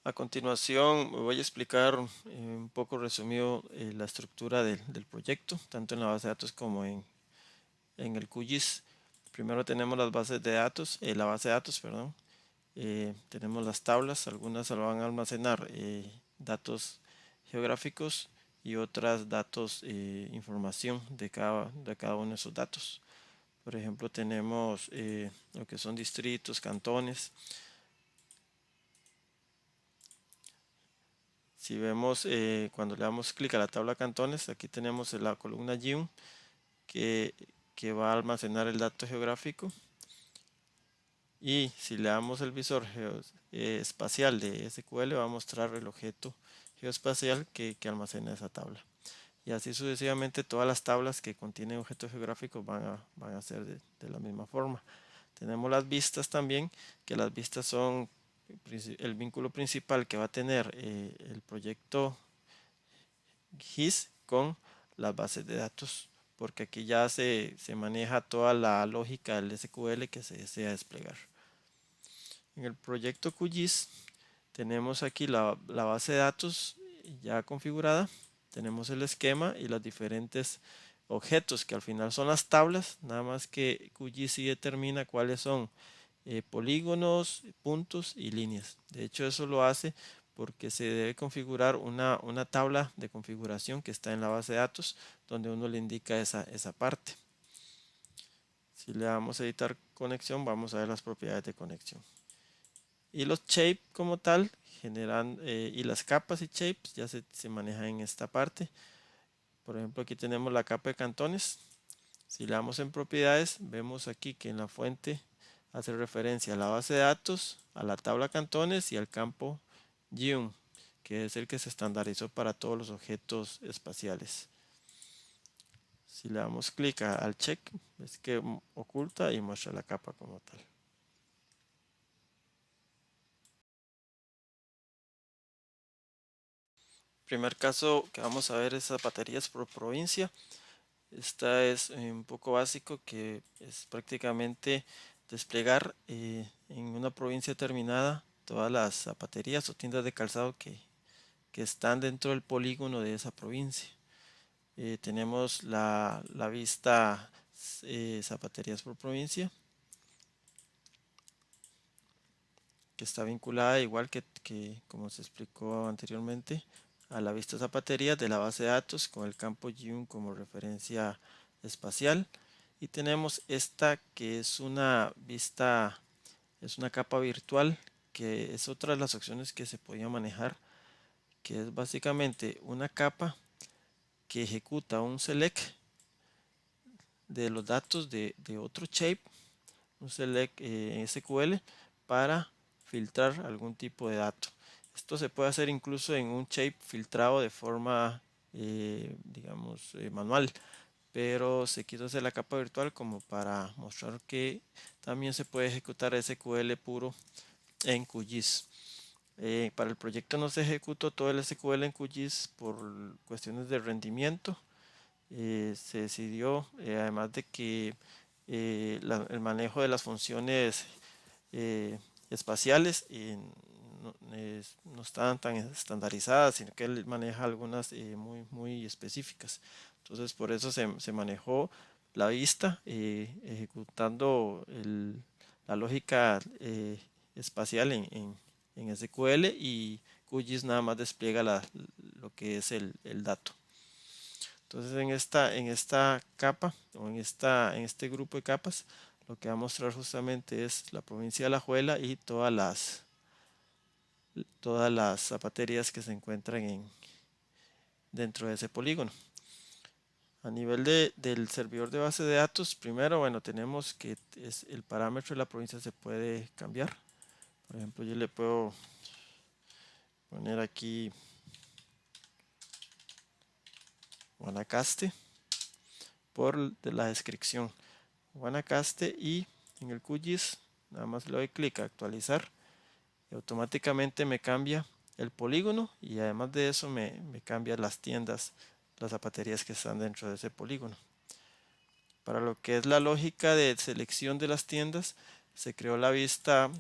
A continuación voy a explicar un poco resumido la estructura del proyecto, tanto en la base de datos como en el QGIS. Primero tenemos las bases de datos, la base de datos, perdón. Tenemos las tablas, algunas van a almacenar datos geográficos y otras datos, información de cada uno de esos datos. Por ejemplo, tenemos lo que son distritos, cantones. Si vemos, cuando le damos clic a la tabla cantones, aquí tenemos la columna GIUN que va a almacenar el dato geográfico. Y si le damos el visor espacial de SQL, va a mostrar el objeto geoespacial que almacena esa tabla. Y así sucesivamente todas las tablas que contienen objetos geográficos van a ser de la misma forma. Tenemos las vistas también, que las vistas son el vínculo principal que va a tener el proyecto GIS con las bases de datos, porque aquí ya se maneja toda la lógica del SQL que se desea desplegar. En el proyecto QGIS tenemos aquí la base de datos ya configurada, tenemos el esquema y los diferentes objetos que al final son las tablas, nada más que QGIS sí determina cuáles son polígonos, puntos y líneas. De hecho, eso lo hace porque se debe configurar una tabla de configuración que está en la base de datos donde uno le indica esa parte. Si le damos a editar conexión, vamos a ver las propiedades de conexión. Y los shapes como tal generan, y las capas y shapes ya se manejan en esta parte. Por ejemplo, aquí tenemos la capa de cantones. Si le damos en propiedades, vemos aquí que en la fuente hace referencia a la base de datos, a la tabla cantones y al campo GIUN, que es el que se estandarizó para todos los objetos espaciales. Si le damos clic al check, es que oculta y muestra la capa como tal. Primer caso que vamos a ver es zapaterías por provincia. Esta es un poco básico, que es prácticamente desplegar en una provincia determinada todas las zapaterías o tiendas de calzado que están dentro del polígono de esa provincia. Tenemos la vista zapaterías por provincia, que está vinculada igual que como se explicó anteriormente a la vista zapaterías de la base de datos con el campo GIUN como referencia espacial. Y tenemos esta que es una vista, es una capa virtual, que es otra de las opciones que se podía manejar, que es básicamente una capa que ejecuta un select de los datos de otro shape, un select SQL, para filtrar algún tipo de dato. Esto se puede hacer incluso en un shape filtrado de forma, digamos, manual, pero se quiso hacer la capa virtual como para mostrar que también se puede ejecutar SQL puro en QGIS. Para el proyecto no se ejecutó todo el SQL en QGIS por cuestiones de rendimiento. Se decidió, además de que el manejo de las funciones espaciales no estaban tan estandarizadas, sino que él maneja algunas muy específicas. Entonces por eso se manejó la vista ejecutando la lógica espacial en SQL, y QGIS nada más despliega lo que es el dato. Entonces en esta capa o en este grupo de capas, lo que va a mostrar justamente es la provincia de Alajuela y todas las zapaterías que se encuentran dentro de ese polígono. A nivel del servidor de base de datos, primero, bueno, tenemos que el parámetro de la provincia se puede cambiar. Por ejemplo, yo le puedo poner aquí Guanacaste por la descripción. Guanacaste, y en el QGIS nada más le doy clic a actualizar y automáticamente me cambia el polígono, y además de eso me cambia las tiendas, las zapaterías que están dentro de ese polígono. Para lo que es la lógica de selección de las tiendas, se creó la vista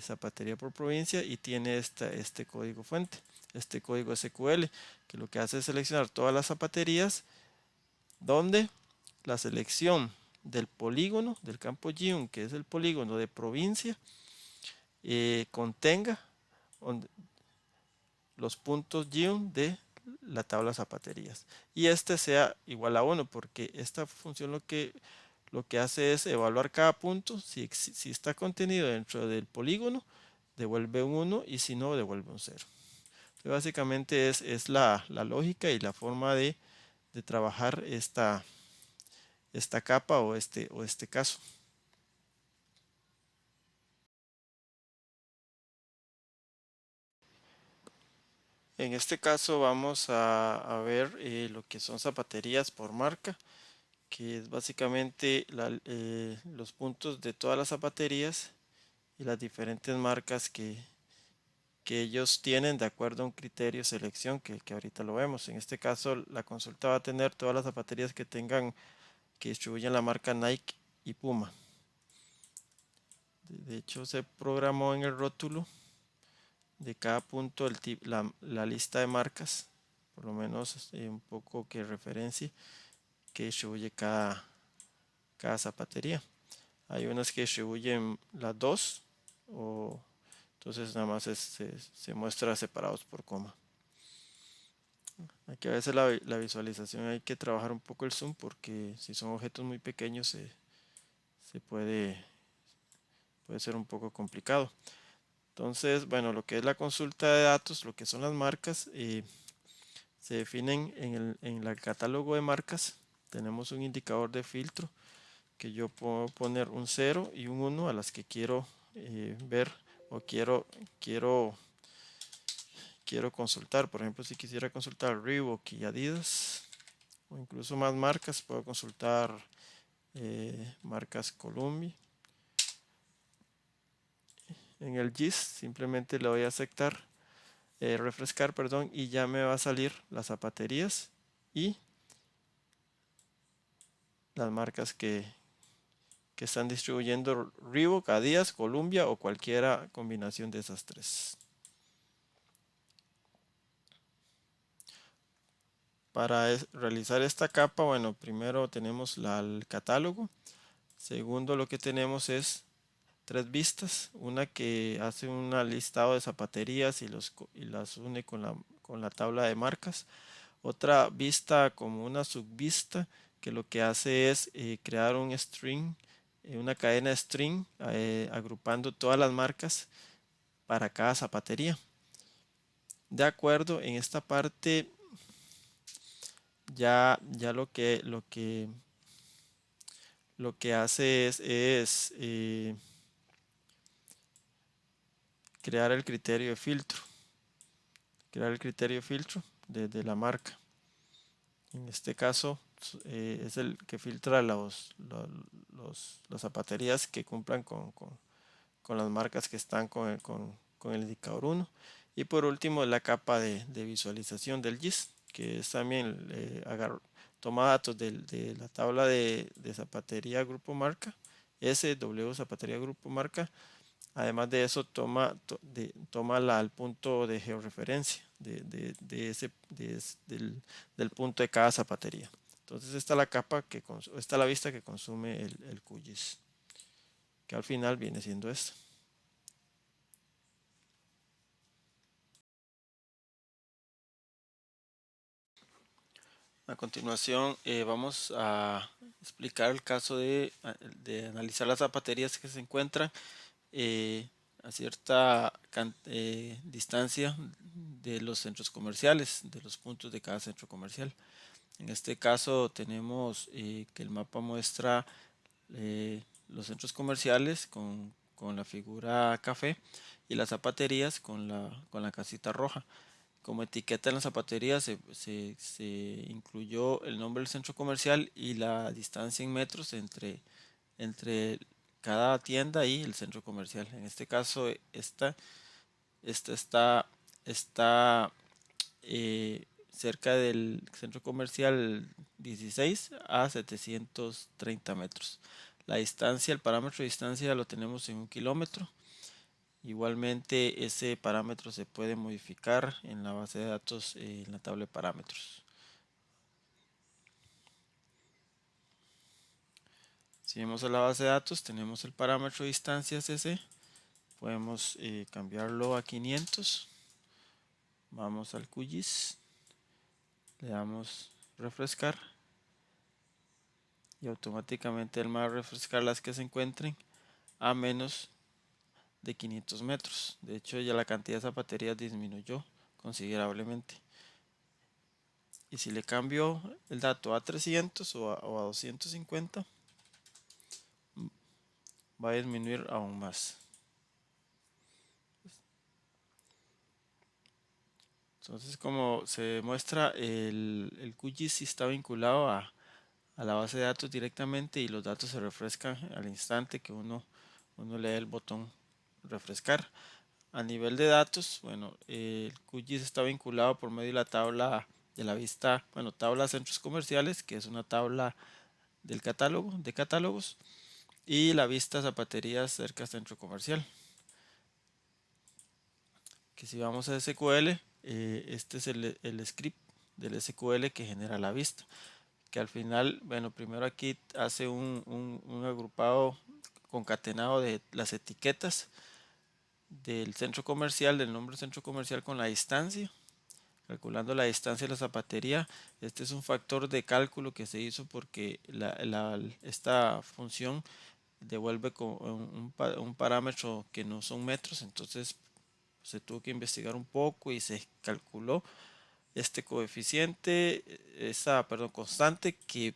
zapatería por provincia y tiene este código fuente, este código SQL, que lo que hace es seleccionar todas las zapaterías donde la selección del polígono, del campo GIUN, que es el polígono de provincia, contenga los puntos GIUN de la tabla zapaterías y este sea igual a 1, porque esta función lo que hace es evaluar cada punto. Si está contenido dentro del polígono, devuelve un 1 y si no, devuelve un 0. Entonces, básicamente es la lógica y la forma de trabajar esta capa o este caso. En este caso vamos a ver lo que son zapaterías por marca, que es básicamente los puntos de todas las zapaterías y las diferentes marcas que ellos tienen de acuerdo a un criterio de selección que ahorita lo vemos. En este caso la consulta va a tener todas las zapaterías que distribuyen la marca Nike y Puma. De hecho se programó en el rótulo de cada punto la lista de marcas, por lo menos un poco que referencie que distribuye cada zapatería. Hay unas que distribuyen las dos, entonces nada más se muestra separados por coma. Aquí a veces la visualización hay que trabajar un poco el zoom, porque si son objetos muy pequeños se puede ser un poco complicado. Entonces, bueno, lo que es la consulta de datos, lo que son las marcas, se definen en el catálogo de marcas. Tenemos un indicador de filtro que yo puedo poner un 0 y un 1 a las que quiero ver o quiero consultar. Por ejemplo, si quisiera consultar Reebok y Adidas o incluso más marcas, puedo consultar marcas Columbia. En el GIS simplemente le voy a refrescar, perdón, y ya me va a salir las zapaterías y las marcas que están distribuyendo Reebok, Adidas, Columbia o cualquiera combinación de esas tres. Para realizar esta capa, bueno, primero tenemos el catálogo. Segundo, lo que tenemos es tres vistas. Una que hace un listado de zapaterías y las une con la tabla de marcas. Otra vista como una subvista que lo que hace es crear un string, una cadena string, agrupando todas las marcas para cada zapatería. De acuerdo, en esta parte ya lo que hace es crear el criterio de filtro. Crear el criterio de filtro de la marca. En este caso es el que filtra las zapaterías que cumplan con las marcas que están con el indicador 1. Y por último la capa de visualización del GIS, que es también toma datos de la tabla de zapatería grupo marca, SW zapatería grupo marca. Además de eso toma el punto de georreferencia del punto de cada zapatería. Entonces esta es la capa esta es la vista que consume el QGIS, que al final viene siendo esto. A continuación vamos a explicar el caso de analizar las zapaterías que se encuentran a cierta distancia de los centros comerciales, de los puntos de cada centro comercial. En este caso tenemos que el mapa muestra los centros comerciales con la figura café y las zapaterías con la casita roja. Como etiqueta en la zapatería se incluyó el nombre del centro comercial y la distancia en metros entre cada tienda y el centro comercial. En este caso esta está cerca del centro comercial 16 a 730 metros. La distancia, el parámetro de distancia lo tenemos en 1 kilómetro. Igualmente ese parámetro se puede modificar en la base de datos en la tabla de parámetros. Si vamos a la base de datos, tenemos el parámetro de distancia cc. Podemos cambiarlo a 500. Vamos al QGIS, le damos refrescar y automáticamente él va a refrescar las que se encuentren a menos de 500 metros. De hecho, ya la cantidad de zapaterías disminuyó considerablemente. Y si le cambio el dato a 300 o a 250, va a disminuir aún más. Entonces, como se muestra, el QGIS está vinculado a la base de datos directamente y los datos se refrescan al instante que uno lee el botón refrescar. A nivel de datos, bueno, el QGIS está vinculado por medio de la tabla de la vista, bueno, tabla centros comerciales, que es una tabla del catálogo, de catálogos, y la vista zapaterías cerca centro comercial. Que si vamos a SQL, este es el script del SQL que genera la vista. Que al final, bueno, primero aquí hace un agrupado concatenado de las etiquetas del centro comercial, del nombre centro comercial con la distancia, calculando la distancia de la zapatería. Este es un factor de cálculo que se hizo porque esta función devuelve con un parámetro que no son metros, entonces se tuvo que investigar un poco y se calculó este coeficiente, constante que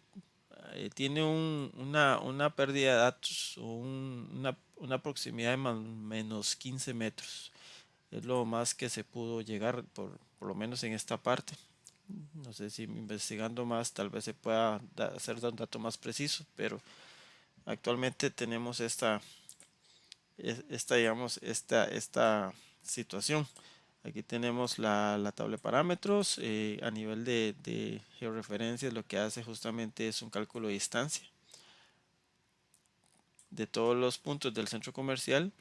tiene una pérdida de datos o una proximidad de menos 15 metros. Es lo más que se pudo llegar, por lo menos en esta parte. No sé si investigando más tal vez se pueda hacer un dato más preciso, pero actualmente tenemos esta situación. Aquí tenemos la tabla de parámetros. A nivel de georreferencias, lo que hace justamente es un cálculo de distancia de todos los puntos del centro comercial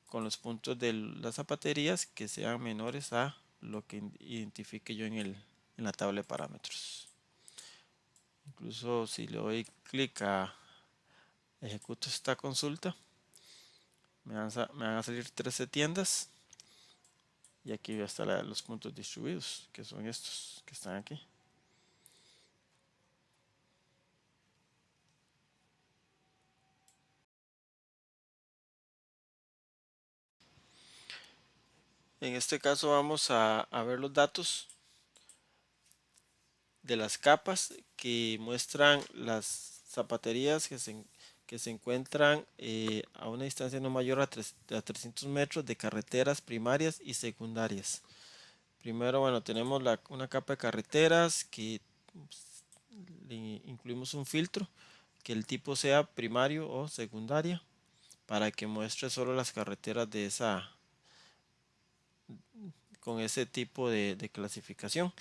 con los puntos de las zapaterías que sean menores a lo que identifique yo en la tabla de parámetros. Incluso si le doy clic a ejecuto esta consulta, me van a salir 13 tiendas. Y aquí ya están los puntos distribuidos, que son estos que están aquí. En este caso vamos a ver los datos de las capas que muestran las zapaterías que se encuentran a una distancia no mayor a 300 metros de carreteras primarias y secundarias. Primero, bueno, tenemos una capa de carreteras que le incluimos un filtro que el tipo sea primario o secundaria para que muestre solo las carreteras con ese tipo de clasificación.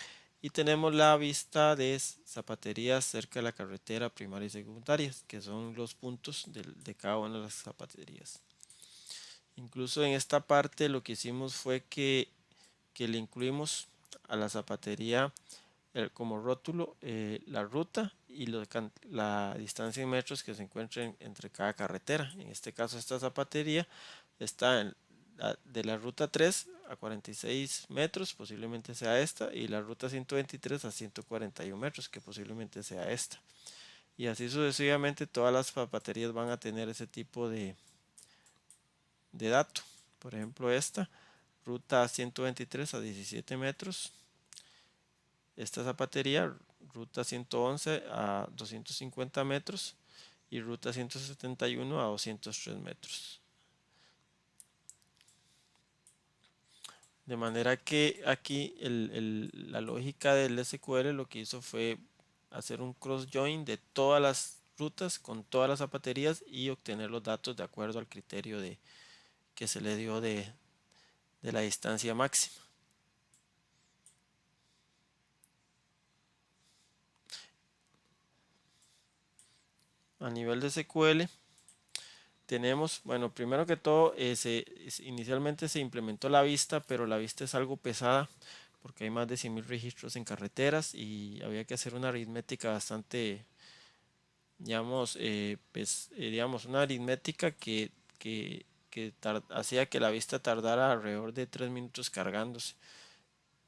Y tenemos la vista de zapaterías cerca de la carretera primaria y secundaria, que son los puntos de cada una de las zapaterías. Incluso en esta parte lo que hicimos fue que le incluimos a la zapatería como rótulo la ruta y la distancia en metros que se encuentren entre cada carretera. En este caso esta zapatería está de la ruta 3 a 46 metros, posiblemente sea esta, y la ruta 123 a 141 metros, que posiblemente sea esta. Y así sucesivamente todas las zapaterías van a tener ese tipo de dato. Por ejemplo, esta ruta 123 a 17 metros. Esta zapatería, ruta 111 a 250 metros y ruta 171 a 203 metros. De manera que aquí la lógica del SQL lo que hizo fue hacer un cross join de todas las rutas con todas las zapaterías y obtener los datos de acuerdo al criterio que se le dio de la distancia máxima. A nivel de SQL tenemos, bueno, primero que todo, inicialmente se implementó la vista, pero la vista es algo pesada porque hay más de 100.000 registros en carreteras y había que hacer una aritmética bastante, digamos, digamos una aritmética que hacía que la vista tardara alrededor de 3 minutos cargándose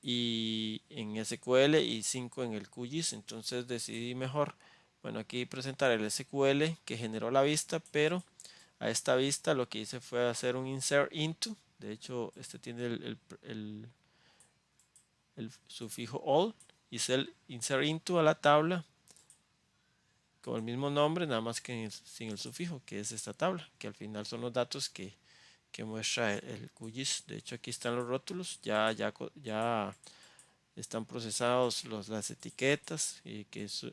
y en SQL y 5 en el QGIS. Entonces decidí mejor, bueno, aquí presentar el SQL que generó la vista, pero a esta vista lo que hice fue hacer un insert into. De hecho, este tiene el sufijo all. Hice el insert into a la tabla con el mismo nombre, nada más que sin el sufijo, que es esta tabla, que al final son los datos que muestra el QGIS. De hecho, aquí están los rótulos, ya están procesados las etiquetas y que es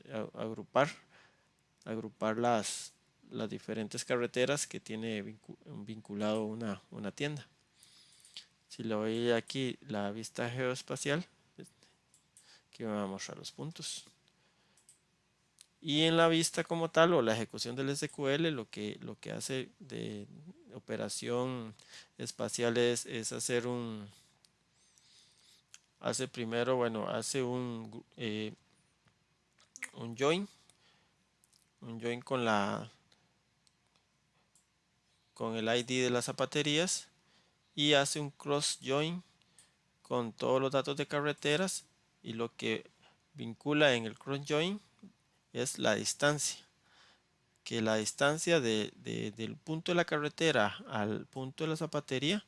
agrupar las diferentes carreteras que tiene vinculado una tienda. Si le doy aquí la vista geoespacial, aquí me va a mostrar los puntos. Y en la vista como tal o la ejecución del SQL lo que hace de operación espacial es hacer primero, bueno, hace un join con el ID de las zapaterías y hace un cross join con todos los datos de carreteras y lo que vincula en el cross join es la distancia, que la distancia del punto de la carretera al punto de la zapatería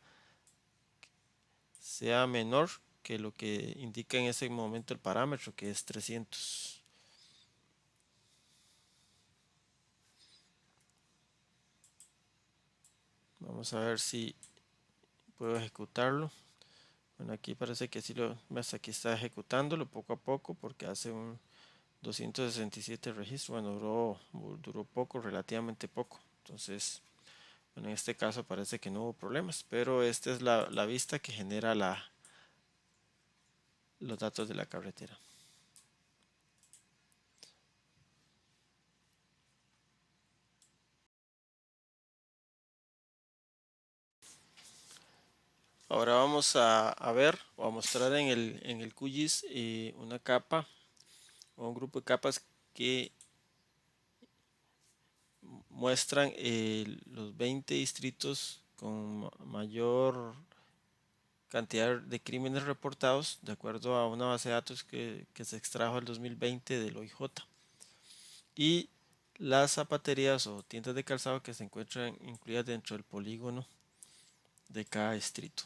sea menor que lo que indica en ese momento el parámetro, que es 300. Vamos a ver si puedo ejecutarlo. Bueno, aquí parece que sí aquí está ejecutándolo poco a poco porque hace un 267 registros. Bueno, duró poco, relativamente poco. Entonces, bueno, en este caso parece que no hubo problemas, pero esta es la vista que genera los datos de la carretera. Ahora vamos a ver o a mostrar en el QGIS una capa o un grupo de capas que muestran los 20 distritos con mayor cantidad de crímenes reportados de acuerdo a una base de datos que se extrajo el 2020 del OIJ y las zapaterías o tiendas de calzado que se encuentran incluidas dentro del polígono de cada distrito.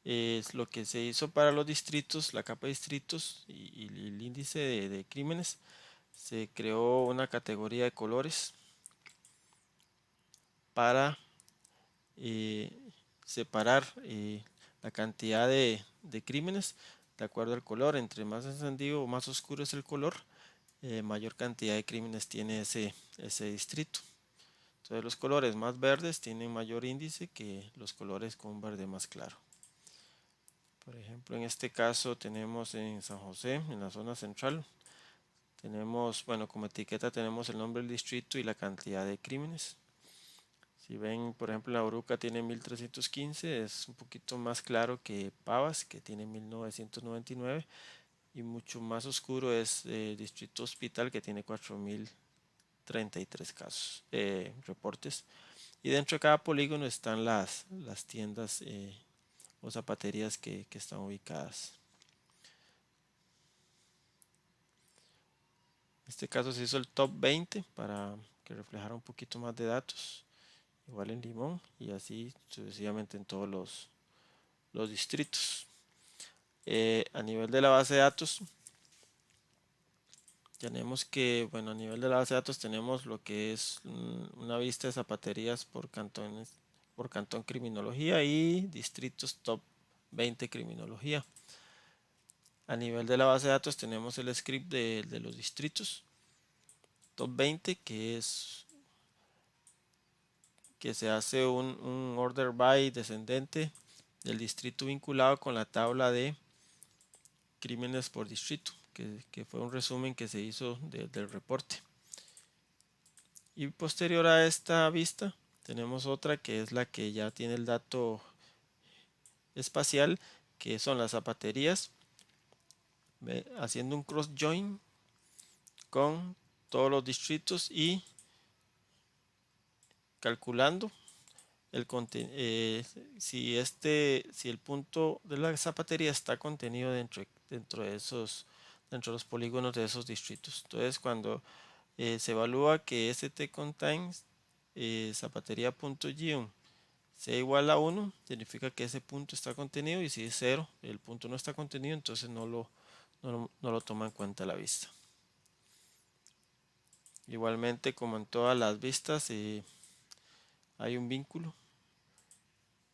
Es lo que se hizo para los distritos, la capa de distritos y el índice de crímenes. Se creó una categoría de colores para separar la cantidad de crímenes de acuerdo al color. Entre más encendido o más oscuro es el color, mayor cantidad de crímenes tiene ese distrito. Entonces los colores más verdes tienen mayor índice que los colores con un verde más claro. Por ejemplo, en este caso tenemos en San José, en la zona central, tenemos, bueno, como etiqueta tenemos el nombre del distrito y la cantidad de crímenes. Si ven, por ejemplo, la Oruca tiene 1315, es un poquito más claro que Pavas, que tiene 1999, y mucho más oscuro es Distrito Hospital, que tiene 4033 casos, reportes. Y dentro de cada polígono están las tiendas o zapaterías que están ubicadas. En este caso se hizo el top 20 para que reflejara un poquito más de datos, igual en Limón y así sucesivamente en todos los distritos. A nivel de la base de datos tenemos que, bueno, a nivel de la base de datos tenemos lo que es una vista de zapaterías por cantones, por cantón criminología y distritos top 20 criminología. A nivel de la base de datos tenemos el script de los distritos top 20 que se hace un order by descendente del distrito vinculado con la tabla de crímenes por distrito, que fue un resumen que se hizo del reporte. Y posterior a esta vista tenemos otra que es la que ya tiene el dato espacial, que son las zapaterías, haciendo un cross join con todos los distritos y calculando el si el punto de la zapatería está contenido dentro de los polígonos de esos distritos. Entonces, cuando se evalúa que st contains zapatería.geom sea igual a 1, significa que ese punto está contenido, y si es 0, el punto no está contenido, entonces no lo toma en cuenta la vista. Igualmente, como en todas las vistas, hay un vínculo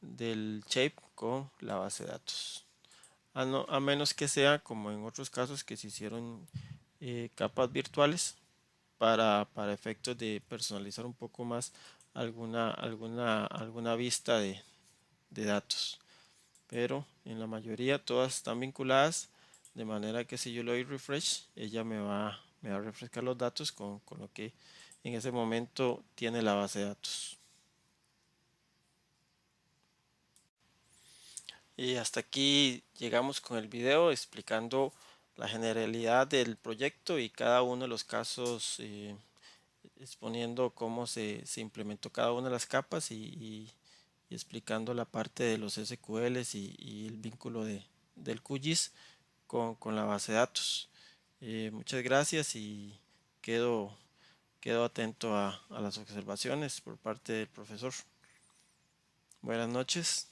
del shape con la base de datos. A menos que sea como en otros casos que se hicieron capas virtuales para efectos de personalizar un poco más alguna vista de datos. Pero en la mayoría todas están vinculadas, de manera que si yo le doy refresh, ella me va a refrescar los datos con lo que en ese momento tiene la base de datos. Y hasta aquí llegamos con el video explicando la generalidad del proyecto y cada uno de los casos, exponiendo cómo se implementó cada una de las capas y explicando la parte de los SQLs y el vínculo del QGIS con la base de datos. Muchas gracias y quedo, quedo atento a las observaciones por parte del profesor. Buenas noches.